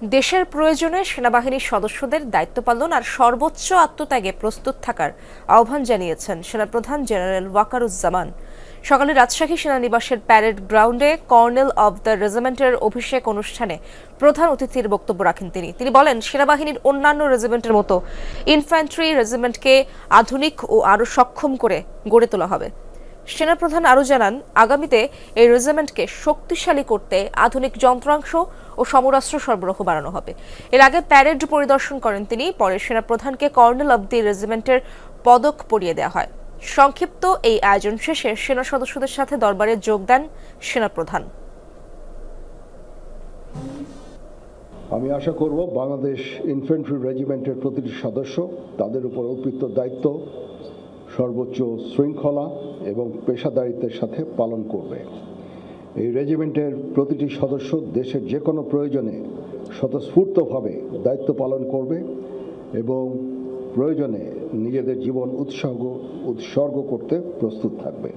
দেশের প্রয়োজনে সেনাবাহিনীর সদস্যদের দায়িত্ব পালন আর সর্বোচ্চ আত্মত্যাগে প্রস্তুত থাকার আহ্বান জানিয়েছেন সেনাপ্রধান জেনারেল ওয়াকারুজ্জামান। সকালে রাজশাহী সেনানিবাসের প্যারেড গ্রাউন্ডে কর্নেল অব দ্য রেজিমেন্টের অভিষেক অনুষ্ঠানে প্রধান অতিথির বক্তব্য রাখেন তিনি বলেন, সেনাবাহিনীর অন্যান্য রেজিমেন্টের মতো ইনফ্যান্ট্রি রেজিমেন্টকে আধুনিক ও আরও সক্ষম করে গড়ে তোলা হবে। সেনাপ্রধান আরও জানান, আগামীতে এই রেজিমেন্টকে শক্তিশালী করতে আধুনিক যন্ত্রাংশ ও সমরাস্ত্র সরবরাহ বাড়ানো হবে। এর আগে প্যারেড পরিদর্শন করেন তিনি। পরে সেনাপ্রধানকে কর্নেল অব দি রেজিমেন্টের পদক পরিয়ে দেওয়া হয়। সংক্ষিপ্ত এই আয়োজন শেষে সেনা সদস্যদের সাথে দরবারে যোগ দেন সেনাপ্রধান। আমি আশা করব বাংলাদেশ ইনফ্যান্ট্রি রেজিমেন্টের প্রতিটি সদস্য তাদের উপর অর্পিত দায়িত্ব সর্বোচ্চ শৃঙ্খলা এবং পেশাদারিত্বের সাথে পালন করবে। এই রেজিমেন্টের প্রতিটি সদস্য দেশের যে কোনো প্রয়োজনে স্বতঃস্ফূর্তভাবে দায়িত্ব পালন করবে এবং প্রয়োজনে নিজেদের জীবন উৎসর্গ করতে প্রস্তুত থাকবে।